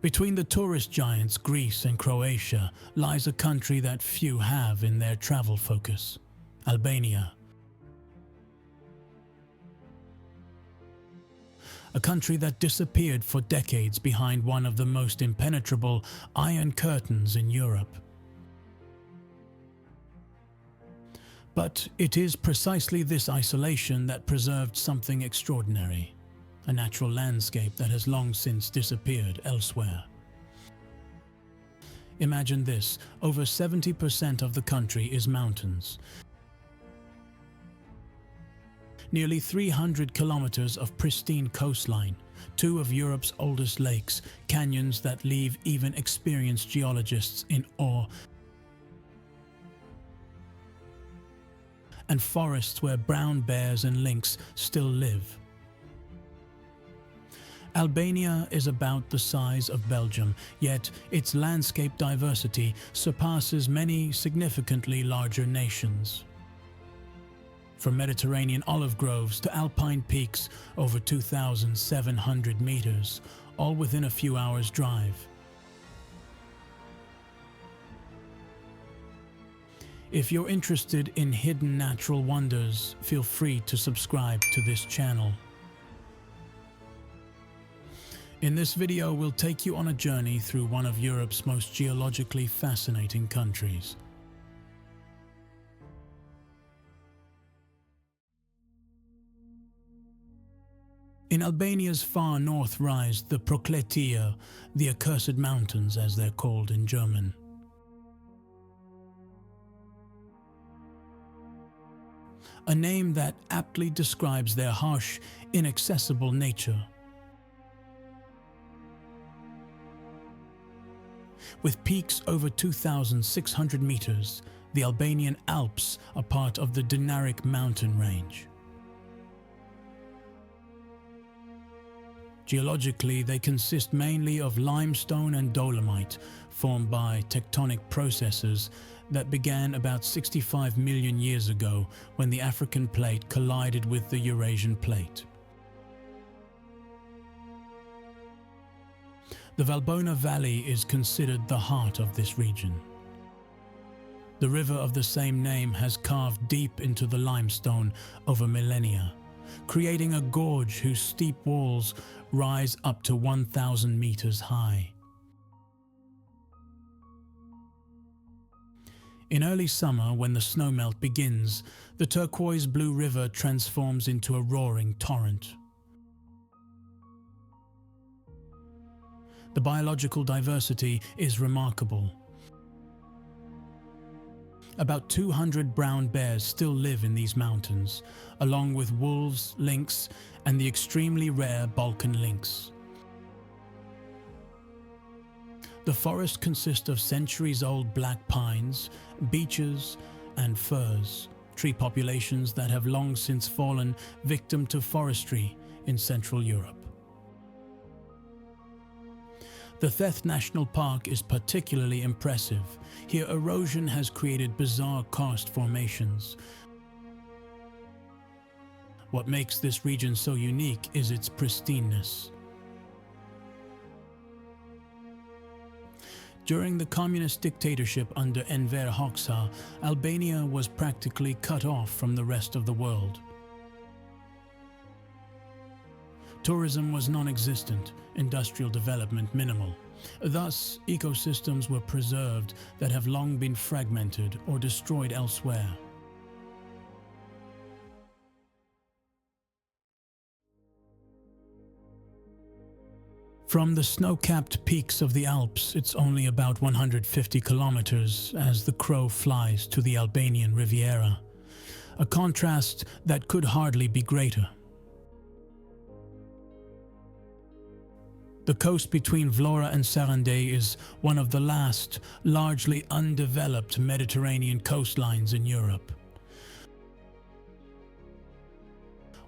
Between the tourist giants Greece and Croatia lies a country that few have in their travel focus: Albania. A country that disappeared for decades behind one of the most impenetrable iron curtains in Europe. But it is precisely this isolation that preserved something extraordinary, a natural landscape that has long since disappeared elsewhere. Imagine this: over 70% of the country is mountains. Nearly 300 kilometers of pristine coastline, two of Europe's oldest lakes, canyons that leave even experienced geologists in awe, and forests where brown bears and lynx still live. Albania is about the size of Belgium, yet its landscape diversity surpasses many significantly larger nations. From Mediterranean olive groves to alpine peaks over 2,700 meters, all within a few hours' drive. If you're interested in hidden natural wonders, feel free to subscribe to this channel. In this video, we'll take you on a journey through one of Europe's most geologically fascinating countries. In Albania's far north rise the Prokletije, the Accursed Mountains as they're called in German. A name that aptly describes their harsh, inaccessible nature. With peaks over 2,600 meters, the Albanian Alps are part of the Dinaric mountain range. Geologically, they consist mainly of limestone and dolomite, formed by tectonic processes that began about 65 million years ago when the African plate collided with the Eurasian plate. The Valbona Valley is considered the heart of this region. The river of the same name has carved deep into the limestone over millennia, creating a gorge whose steep walls rise up to 1,000 meters high. In early summer, when the snowmelt begins, the turquoise blue river transforms into a roaring torrent. The biological diversity is remarkable. About 200 brown bears still live in these mountains, along with wolves, lynx, and the extremely rare Balkan lynx. The forest consists of centuries-old black pines, beeches, and firs, tree populations that have long since fallen victim to forestry in Central Europe. The Theth National Park is particularly impressive. Here, erosion has created bizarre karst formations. What makes this region so unique is its pristineness. During the communist dictatorship under Enver Hoxha, Albania was practically cut off from the rest of the world. Tourism was non-existent, industrial development minimal. Thus, ecosystems were preserved that have long been fragmented or destroyed elsewhere. From the snow-capped peaks of the Alps, it's only about 150 kilometers as the crow flies to the Albanian Riviera, a contrast that could hardly be greater. The coast between Vlora and Sarande is one of the last, largely undeveloped Mediterranean coastlines in Europe.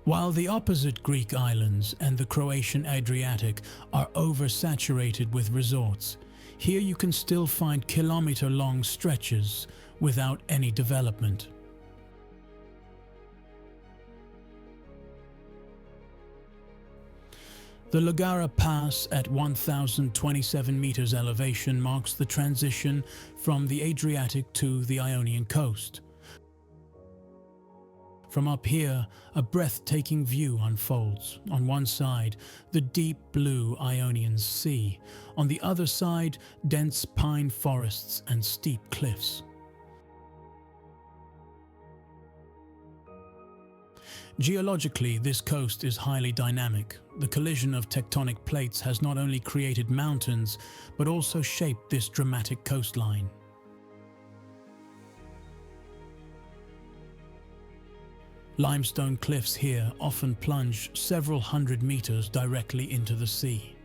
While the opposite Greek islands and the Croatian Adriatic are oversaturated with resorts, here you can still find kilometer-long stretches without any development. The Lagara Pass at 1,027 meters elevation marks the transition from the Adriatic to the Ionian coast. From up here, a breathtaking view unfolds. On one side, the deep blue Ionian Sea. On the other side, dense pine forests and steep cliffs. Geologically, this coast is highly dynamic. The collision of tectonic plates has not only created mountains, but also shaped this dramatic coastline. Limestone cliffs here often plunge several hundred meters directly into the sea.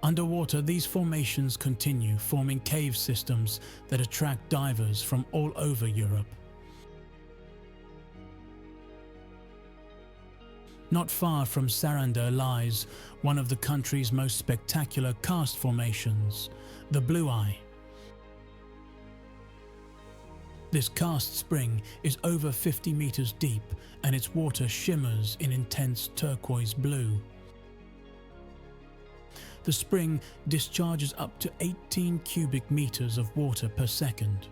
Underwater, these formations continue, forming cave systems that attract divers from all over Europe. Not far from Saranda lies one of the country's most spectacular karst formations, the Blue Eye. This karst spring is over 50 meters deep, and its water shimmers in intense turquoise blue. The spring discharges up to 18 cubic meters of water per second,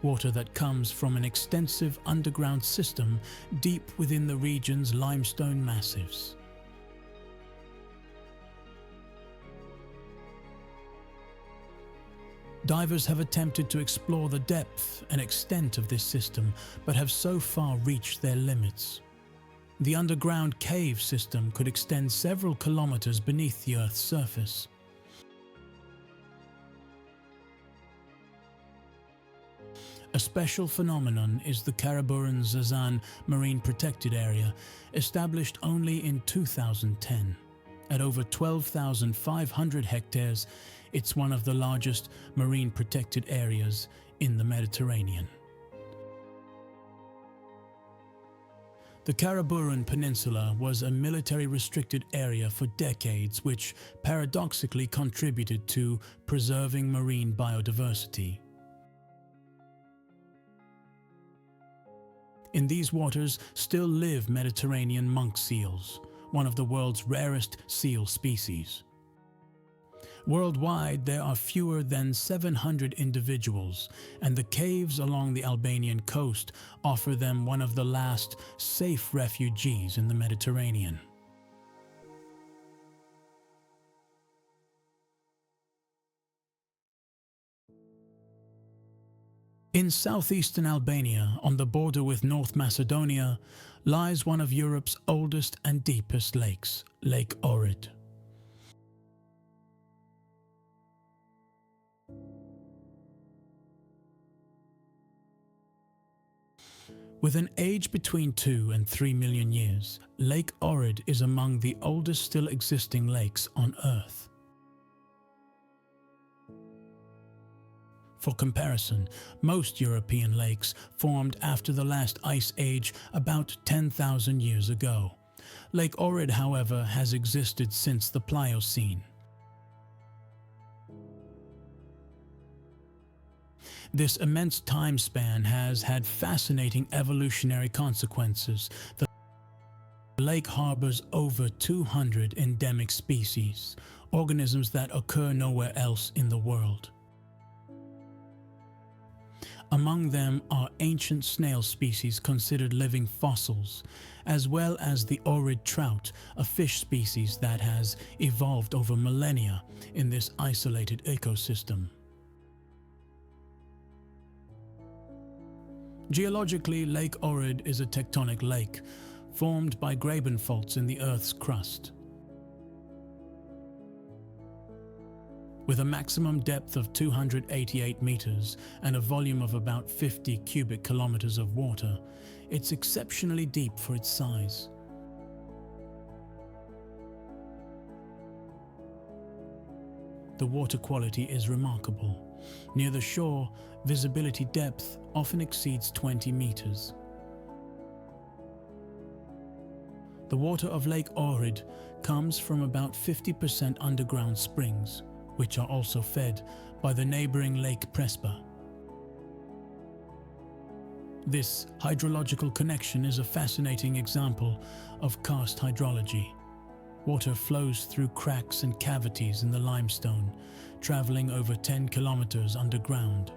water that comes from an extensive underground system deep within the region's limestone massives. Divers have attempted to explore the depth and extent of this system, but have so far reached their limits. The underground cave system could extend several kilometers beneath the Earth's surface. A special phenomenon is the Karaburun-Zazan Marine Protected Area, established only in 2010. At over 12,500 hectares, it's one of the largest marine protected areas in the Mediterranean. The Karaburun Peninsula was a military-restricted area for decades, which paradoxically contributed to preserving marine biodiversity. In these waters still live Mediterranean monk seals, one of the world's rarest seal species. Worldwide, there are fewer than 700 individuals, and the caves along the Albanian coast offer them one of the last safe refuges in the Mediterranean. In southeastern Albania, on the border with North Macedonia, lies one of Europe's oldest and deepest lakes, Lake Ohrid. With an age between 2 and 3 million years, Lake Ohrid is among the oldest still existing lakes on Earth. For comparison, most European lakes formed after the last ice age about 10,000 years ago. Lake Ohrid, however, has existed since the Pliocene. This immense time span has had fascinating evolutionary consequences. The lake harbors over 200 endemic species, organisms that occur nowhere else in the world. Among them are ancient snail species considered living fossils, as well as the Ohrid trout, a fish species that has evolved over millennia in this isolated ecosystem. Geologically, Lake Ohrid is a tectonic lake, formed by graben faults in the Earth's crust. With a maximum depth of 288 meters and a volume of about 50 cubic kilometers of water, it's exceptionally deep for its size. The water quality is remarkable. Near the shore, visibility depth often exceeds 20 meters. The water of Lake Ohrid comes from about 50% underground springs, which are also fed by the neighboring Lake Prespa. This hydrological connection is a fascinating example of karst hydrology. Water flows through cracks and cavities in the limestone, traveling over 10 kilometers underground.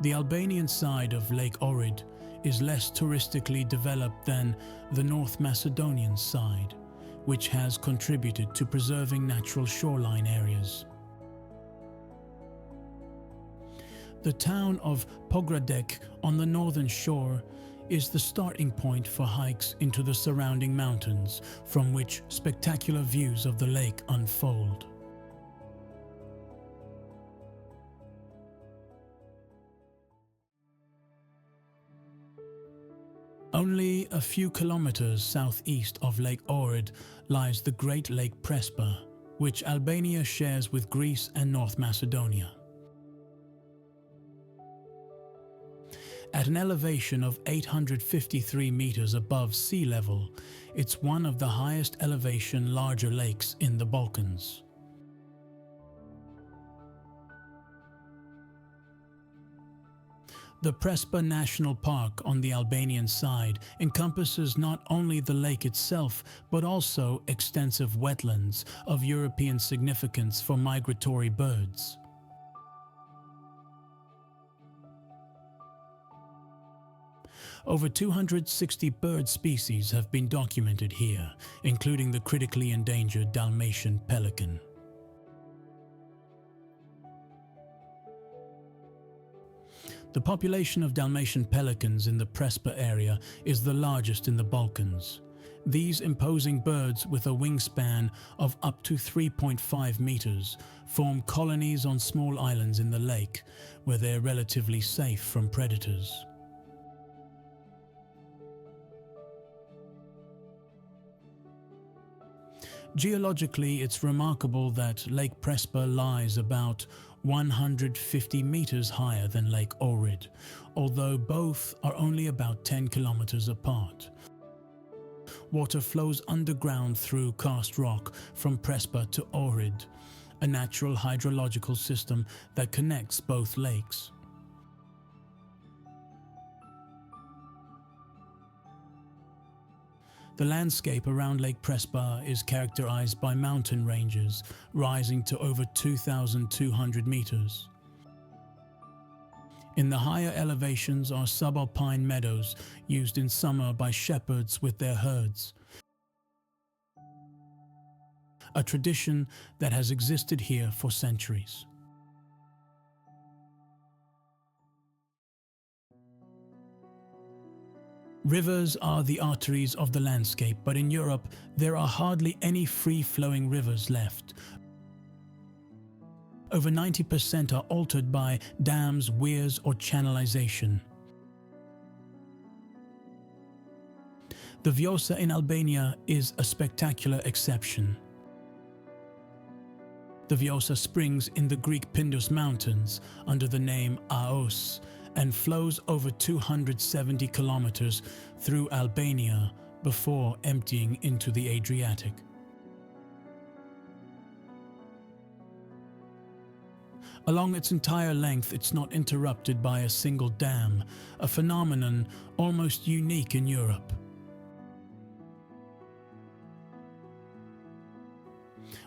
The Albanian side of Lake Ohrid is less touristically developed than the North Macedonian side, which has contributed to preserving natural shoreline areas. The town of Prokletije on the northern shore is the starting point for hikes into the surrounding mountains, from which spectacular views of the lake unfold. Only a few kilometers southeast of Lake Ohrid lies the Great Lake Prespa, which Albania shares with Greece and North Macedonia. At an elevation of 853 meters above sea level, it's one of the highest elevation larger lakes in the Balkans. The Prespa National Park on the Albanian side encompasses not only the lake itself, but also extensive wetlands of European significance for migratory birds. Over 260 bird species have been documented here, including the critically endangered Dalmatian pelican. The population of Dalmatian pelicans in the Prespa area is the largest in the Balkans. These imposing birds with a wingspan of up to 3.5 meters form colonies on small islands in the lake, where they are relatively safe from predators. Geologically, it's remarkable that Lake Prespa lies about 150 meters higher than Lake Ohrid, although both are only about 10 kilometers apart. Water flows underground through karst rock from Prespa to Ohrid, a natural hydrological system that connects both lakes. The landscape around Lake Prespa is characterized by mountain ranges rising to over 2,200 meters. In the higher elevations are subalpine meadows used in summer by shepherds with their herds, a tradition that has existed here for centuries. Rivers are the arteries of the landscape, but in Europe there are hardly any free-flowing rivers left. Over 90% are altered by dams, weirs, or channelization. The Vjosa in Albania is a spectacular exception. The Vjosa springs in the Greek Pindus Mountains under the name Aos and flows over 270 kilometers through Albania before emptying into the Adriatic. Along its entire length, it's not interrupted by a single dam, a phenomenon almost unique in Europe.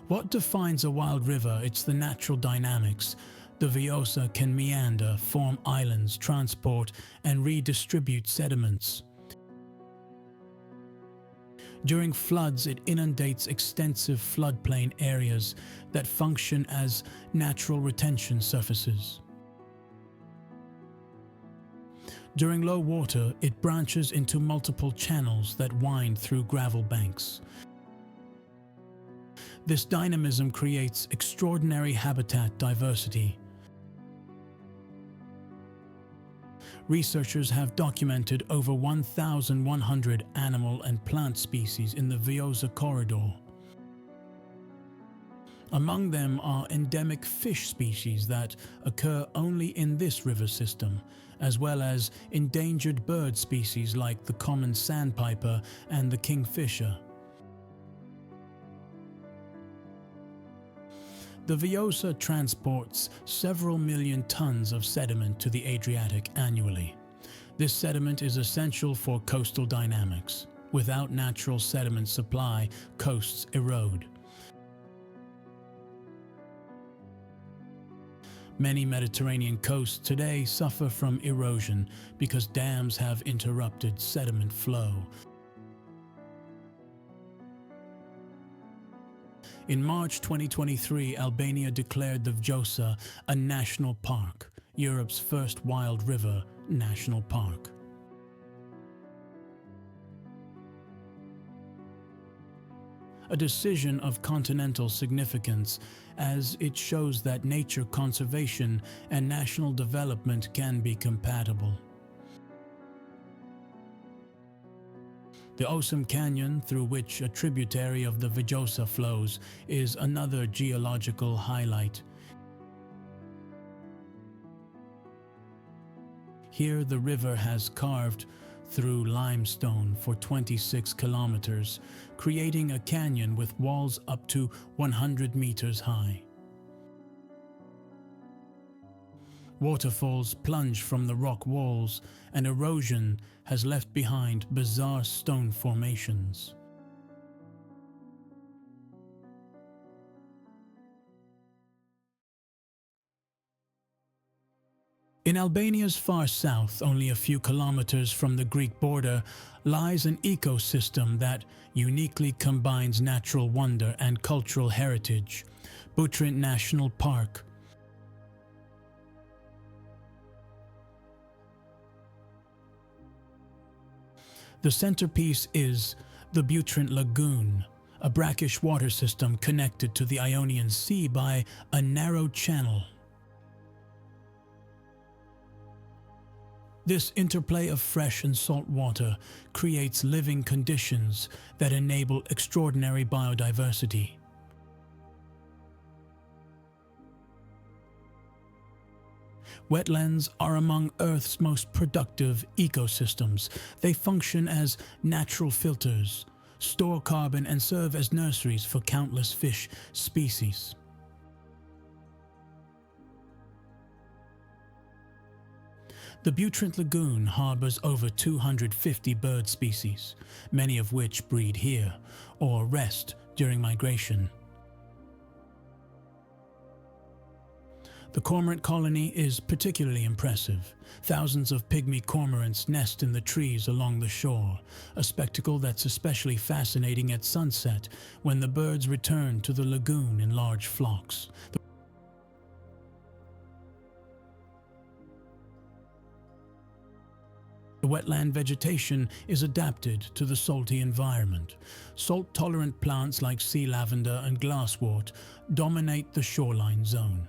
What defines a wild river? It's the natural dynamics. The Vjosa can meander, form islands, transport, and redistribute sediments. During floods, it inundates extensive floodplain areas that function as natural retention surfaces. During low water, it branches into multiple channels that wind through gravel banks. This dynamism creates extraordinary habitat diversity. Researchers have documented over 1,100 animal and plant species in the Vjosa corridor. Among them are endemic fish species that occur only in this river system, as well as endangered bird species like the common sandpiper and the kingfisher. The Vjosa transports several million tons of sediment to the Adriatic annually. This sediment is essential for coastal dynamics. Without natural sediment supply, coasts erode. Many Mediterranean coasts today suffer from erosion because dams have interrupted sediment flow. In March 2023, Albania declared the Vjosa a national park, Europe's first wild river national park. A decision of continental significance, as it shows that nature conservation and national development can be compatible. The Osum Canyon, through which a tributary of the Vjosa flows, is another geological highlight. Here the river has carved through limestone for 26 kilometers, creating a canyon with walls up to 100 meters high. Waterfalls plunge from the rock walls, and erosion has left behind bizarre stone formations. In Albania's far south, only a few kilometers from the Greek border, lies an ecosystem that uniquely combines natural wonder and cultural heritage, Butrint National Park. The centerpiece is the Butrint Lagoon, a brackish water system connected to the Ionian Sea by a narrow channel. This interplay of fresh and salt water creates living conditions that enable extraordinary biodiversity. Wetlands are among Earth's most productive ecosystems. They function as natural filters, store carbon, and serve as nurseries for countless fish species. The Butrint Lagoon harbors over 250 bird species, many of which breed here or rest during migration. The cormorant colony is particularly impressive. Thousands of pygmy cormorants nest in the trees along the shore, a spectacle that's especially fascinating at sunset when the birds return to the lagoon in large flocks. The wetland vegetation is adapted to the salty environment. Salt-tolerant plants like sea lavender and glasswort dominate the shoreline zone.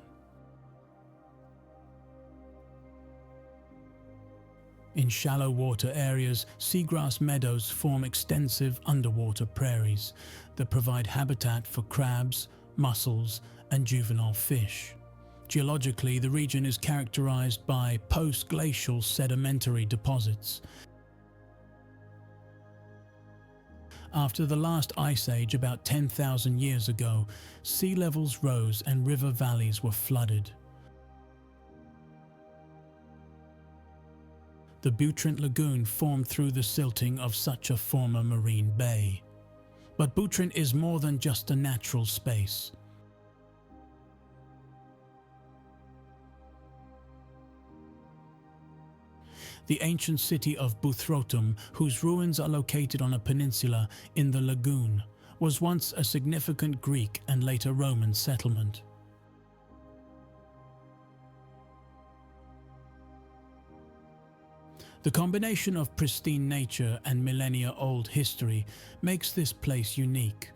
In shallow water areas, seagrass meadows form extensive underwater prairies that provide habitat for crabs, mussels, and juvenile fish. Geologically, the region is characterized by post-glacial sedimentary deposits. After the last ice age about 10,000 years ago, sea levels rose and river valleys were flooded. The Butrint Lagoon formed through the silting of such a former marine bay. But Butrint is more than just a natural space. The ancient city of Buthrotum, whose ruins are located on a peninsula in the lagoon, was once a significant Greek and later Roman settlement. The combination of pristine nature and millennia-old history makes this place unique.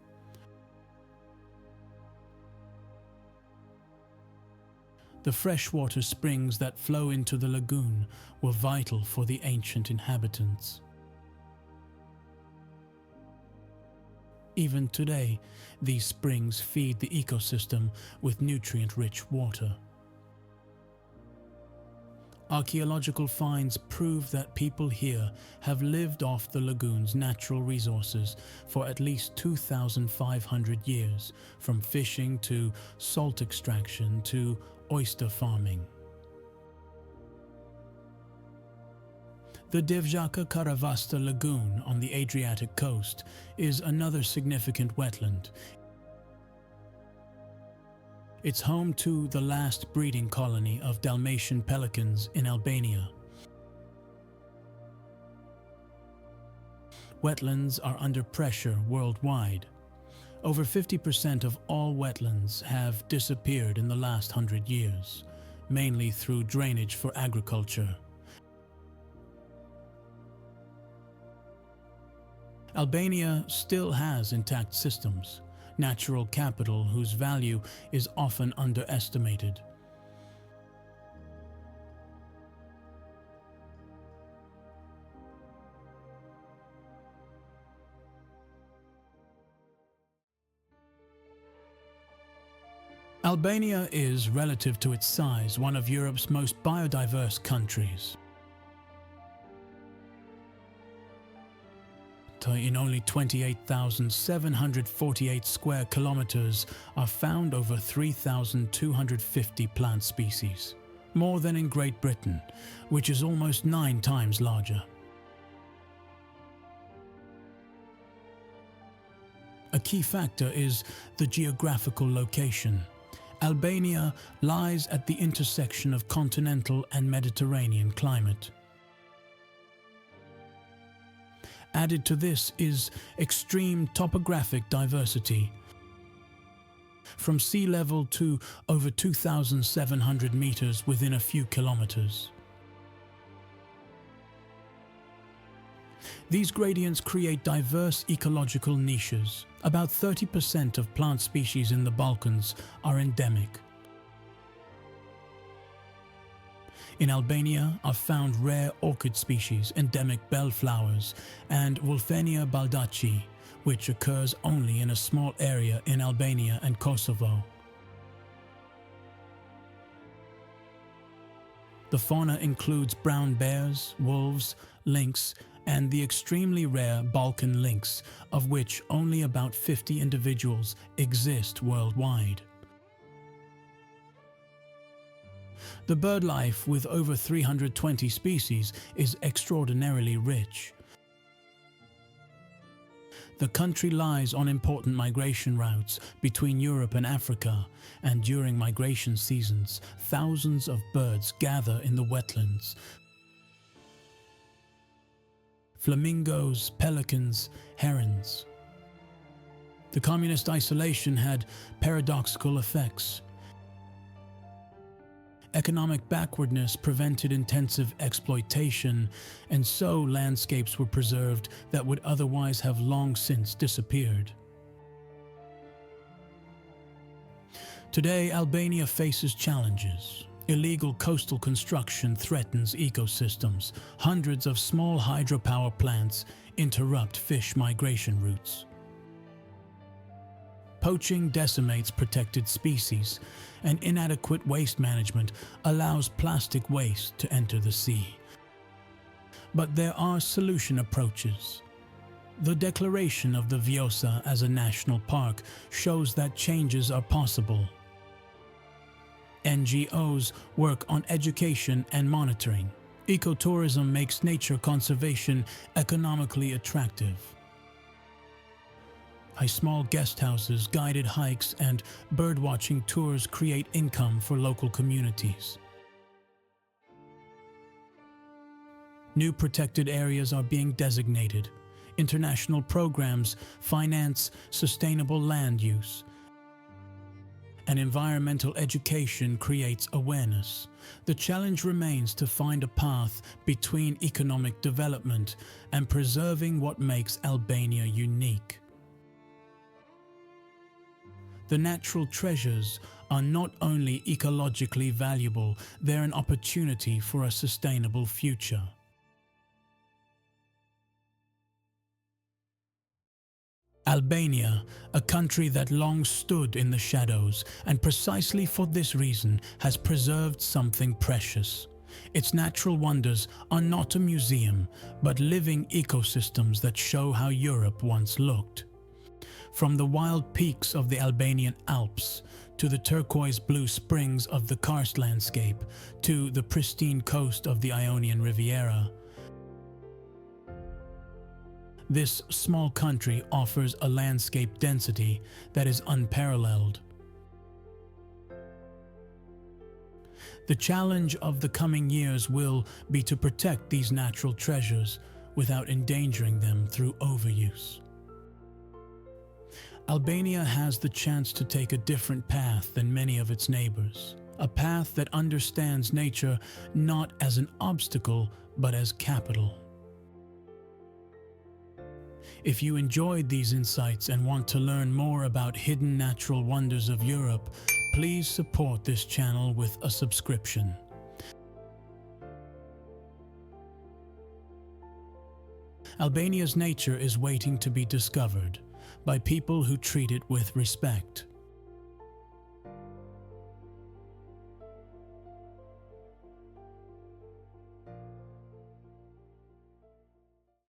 The freshwater springs that flow into the lagoon were vital for the ancient inhabitants. Even today, these springs feed the ecosystem with nutrient-rich water. Archaeological finds prove that people here have lived off the lagoon's natural resources for at least 2,500 years, from fishing to salt extraction to oyster farming. The Vjosa River lagoon on the Adriatic coast is another significant wetland. It's home to the last breeding colony of Dalmatian pelicans in Albania. Wetlands are under pressure worldwide. Over 50% of all wetlands have disappeared in the last 100 years, mainly through drainage for agriculture. Albania still has intact systems, natural capital whose value is often underestimated. Albania is, relative to its size, one of Europe's most biodiverse countries. In only 28,748 square kilometers are found over 3,250 plant species, more than in Great Britain, which is almost 9 times larger. A key factor is the geographical location. Albania lies at the intersection of continental and Mediterranean climate. Added to this is extreme topographic diversity. From sea level to over 2,700 meters within a few kilometers. These gradients create diverse ecological niches. About 30% of plant species in the Balkans are endemic. In Albania are found rare orchid species, endemic bellflowers, and Wolfenia baldaci, which occurs only in a small area in Albania and Kosovo. The fauna includes brown bears, wolves, lynx, and the extremely rare Balkan lynx, of which only about 50 individuals exist worldwide. The bird life, with over 320 species, is extraordinarily rich. The country lies on important migration routes between Europe and Africa, and during migration seasons, thousands of birds gather in the wetlands. Flamingos, pelicans, herons. The communist isolation had paradoxical effects. Economic backwardness prevented intensive exploitation, and so landscapes were preserved that would otherwise have long since disappeared. Today, Albania faces challenges. Illegal coastal construction threatens ecosystems. Hundreds of small hydropower plants interrupt fish migration routes. Poaching decimates protected species, and inadequate waste management allows plastic waste to enter the sea. But there are solution approaches. The declaration of the Vjosa as a national park shows that changes are possible. NGOs work on education and monitoring. Ecotourism makes nature conservation economically attractive. Small guest houses, guided hikes, and birdwatching tours create income for local communities. New protected areas are being designated. International programs finance sustainable land use. And environmental education creates awareness. The challenge remains to find a path between economic development and preserving what makes Albania unique. The natural treasures are not only ecologically valuable, they're an opportunity for a sustainable future. Albania, a country that long stood in the shadows and precisely for this reason has preserved something precious. Its natural wonders are not a museum, but living ecosystems that show how Europe once looked. From the wild peaks of the Albanian Alps, to the turquoise blue springs of the karst landscape, to the pristine coast of the Ionian Riviera, this small country offers a landscape density that is unparalleled. The challenge of the coming years will be to protect these natural treasures without endangering them through overuse. Albania has the chance to take a different path than many of its neighbors, a path that understands nature not as an obstacle but as capital. If you enjoyed these insights and want to learn more about hidden natural wonders of Europe, please support this channel with a subscription. Albania's nature is waiting to be discovered by people who treat it with respect.